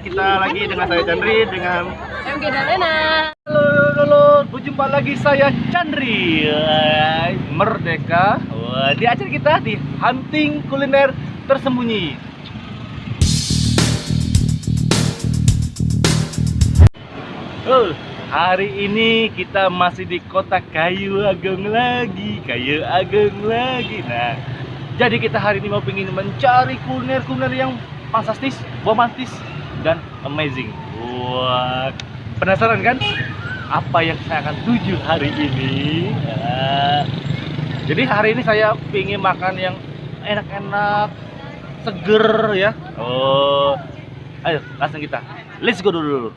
kita lagi dengan saya Chandri dengan MG Dalena. Halo, berjumpa lagi saya Chandri Merdeka di acara kita di Hunting Kuliner Tersembunyi. Hari ini kita masih di kota Kayu Agung lagi. Nah, jadi kita hari ini mau pengen mencari kuliner yang fantastis, romantis, dan amazing. Wah, penasaran kan? Apa yang saya akan tuju hari ini? Jadi hari ini saya pengen makan yang enak-enak, seger ya. Ayo langsung kita, let's go dulu.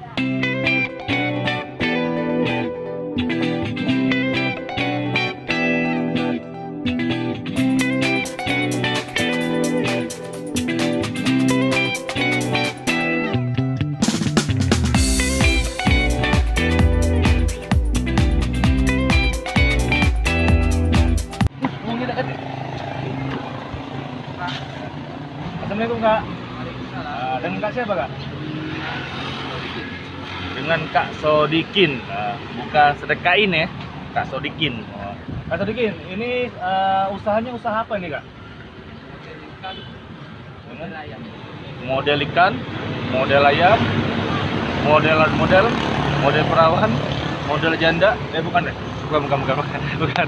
Assalamualaikum Kak. Dengan Kak siapa Kak? Dengan Kak Sodikin. Bukan sedekain ya, Kak Sodikin. Kak Sodikin, ini usahanya usaha apa ini Kak? Model ikan, model ayam, model perawan, model janda. Bukan deh. Bukan.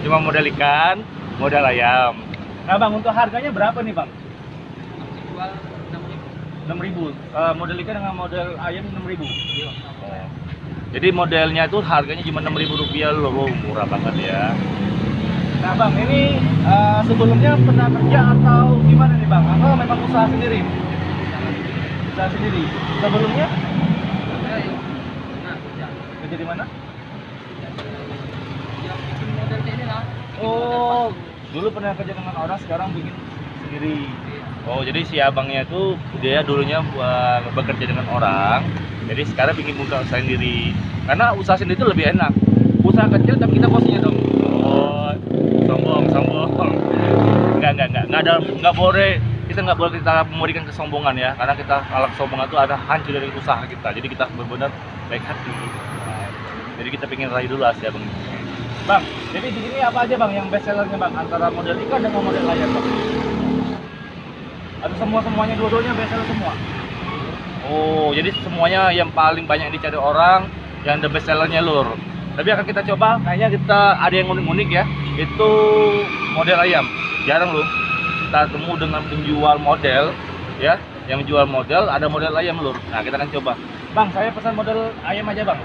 Cuma model ikan, model ayam. Nah Bang, untuk harganya berapa nih Bang? 6.000. Model ikan dengan model ayam 6.000. Jadi modelnya itu harganya cuma 6.000 rupiah loh, murah banget ya. Nah Bang, ini sebelumnya pernah kerja atau gimana nih Bang? Atau memang usaha sendiri? Usaha sendiri. Sebelumnya? Kerja di mana? Oh, dulu pernah kerja dengan orang, sekarang bikin sendiri. Oh, jadi si abangnya itu dia dulunya bekerja dengan orang, jadi sekarang bikin usaha sendiri. Karena usaha sendiri itu lebih enak. Usaha kecil tapi kita bosnya dong. Oh, sombong. Nggak boleh. Kita nggak boleh kita memberikan kesombongan ya. Karena kita kalau kesombongan itu ada hancur dari usaha kita. Jadi kita benar-benar baik hati. Jadi kita pengen raih dulu si abang. Bang, jadi di sini apa aja Bang yang best sellernya Bang? Antara model ikan dengan model layar Bang? Atau semuanya dua-duanya best seller semua? Oh, jadi semuanya yang paling banyak dicari orang, yang the best sellernya lur. Tapi akan kita coba, kayaknya kita ada yang unik-unik ya. Itu model ayam. Jarang loh kita temu dengan penjual model ya, yang menjual model ada model ayam lur. Nah, kita akan coba. Bang, saya pesan model ayam aja Bang.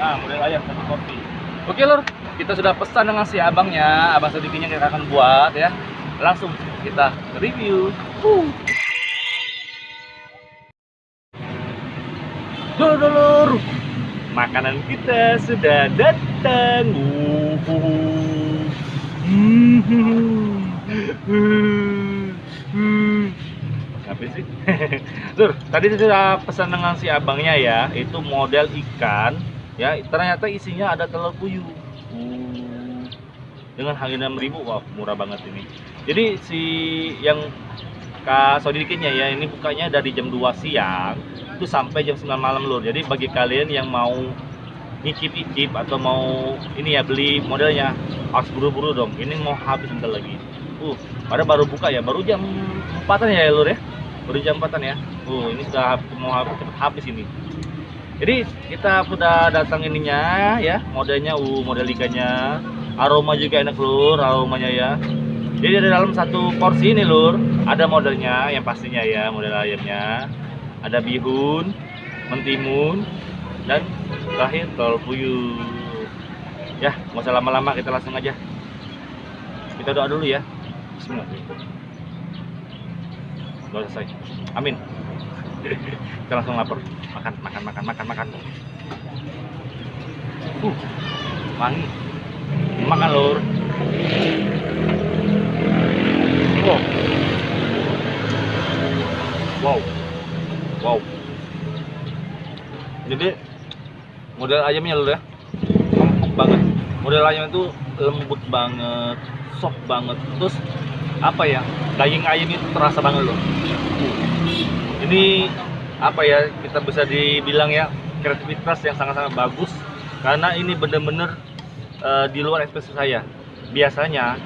Nah, model ayam satu kopi. Oke lur, kita sudah pesan dengan si abangnya, abang sedikitnya kita akan buat ya. Langsung kita review. Lur, makanan kita sudah datang. Apa sih? Lur, tadi saya sudah pesan dengan si abangnya ya, itu model ikan. Ya, ternyata isinya ada telur puyuh. Dengan harga 6.000, wah murah banget ini. Jadi si yang Kak Sodikinnya ya, ini bukanya dari jam 2 siang itu sampai jam 9 malam lur. Jadi bagi kalian yang mau nyicip-icip atau mau ini ya beli modelnya, harus buru-buru dong. Ini mau habis bentar lagi. Pada baru buka ya, baru jam 4-an ya lur ya. Baru jam 4-an ya. Ini sudah mau cepet habis ini. Jadi kita sudah datang ininya ya, modelnya model ikannya. Aroma juga enak lur, aromanya ya. Jadi di dalam satu porsi ini lur, ada modelnya yang pastinya ya, model ayamnya. Ada bihun, mentimun, dan terakhir telur puyuh. Ya, nggak usah lama-lama, kita langsung aja. Kita doa dulu ya. Bismillah. Sudah selesai. Amin. Kita langsung lapar. Makan. Wangi. Makan lur. Wow. Jadi model ayamnya lur ya, empuk banget. Model ayam itu lembut banget, soft banget. Terus apa ya, daging ayam itu terasa banget loh. Ini apa ya, kita bisa dibilang ya kreativitas yang sangat-sangat bagus, karena ini bener-bener di luar ekspektasi saya. Biasanya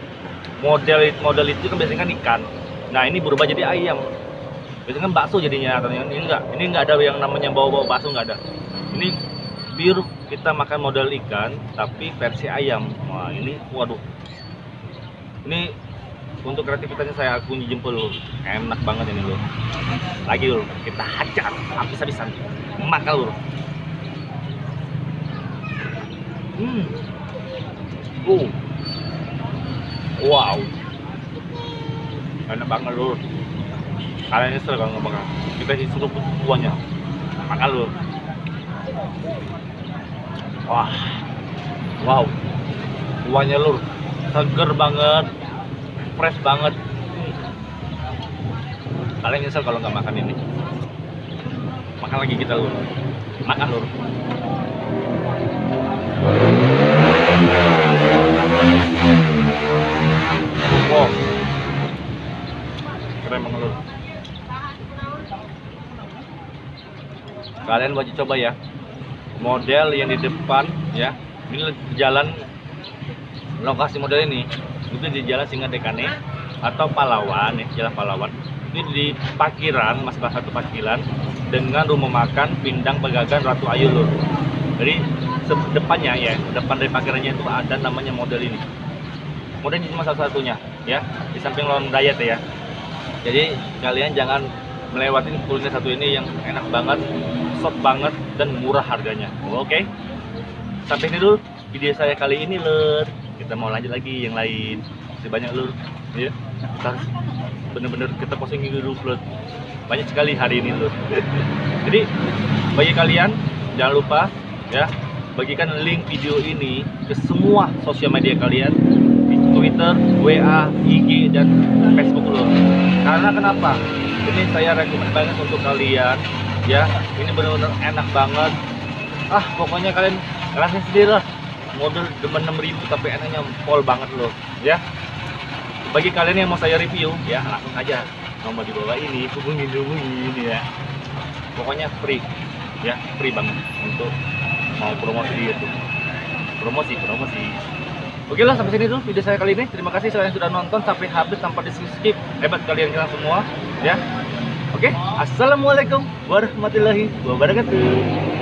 model itu kan biasanya kan ikan, nah ini berubah jadi ayam. Biasanya kan bakso jadinya, katanya ini enggak ada yang namanya bawa-bawa bakso, nggak ada. Ini biar kita makan model ikan tapi versi ayam. Wah ini, waduh, ini untuk kreativitasnya saya akui jempol loh. Enak banget ini loh. Lagi loh, kita hajar habis-habisan, makan loh. Wow, enak banget loh. Kalian nyesel kalau nggak makan. Kita disuruh kuahnya, makan loh. Wah, wow, kuahnya lur, seger banget, fresh banget. Kalian nyesel kalau nggak makan ini. Makan lagi kita lur, makan lur. Wow, keren banget lur. Kalian wajib coba ya. Model yang di depan ya, ini jalan, lokasi model ini itu di Jalan Singadekane atau Pahlawan ya, Jalan Pahlawan. Ini di parkiran, mas salah satu parkiran dengan rumah makan Pindang Pegagan Ratu Ayu lur. Jadi depannya ya, depan dari parkirannya itu ada namanya model ini. Model ini cuma salah satunya ya, di samping Lorong Dayat ya. Jadi kalian jangan melewatin kuliner satu ini yang enak banget, soft banget, dan murah harganya. Oke, sampai ini dulu video saya kali ini lur. Kita mau lanjut lagi yang lain, masih banyak lur ya. Kita bener-bener kita posting dulu lur, banyak sekali hari ini lur. Jadi bagi kalian jangan lupa ya, bagikan link video ini ke semua sosial media kalian, di Twitter, WA, IG, dan Facebook lur. Karena kenapa? Ini saya rekomend banget untuk kalian ya, ini benar-benar enak banget. Pokoknya kalian rasain sendiri lah, model cuma 6.000 tapi enaknya pol banget loh ya. Bagi kalian yang mau saya review ya, langsung aja nomor di bawah ini, hubungin ya. Pokoknya free ya, free banget untuk mau promosi gitu. Promosi. Oke lah, sampai sini dulu video saya kali ini. Terima kasih kalian sudah nonton sampai habis tanpa di skip. Hebat kalian semua ya. Oke, assalamualaikum warahmatullahi wabarakatuh.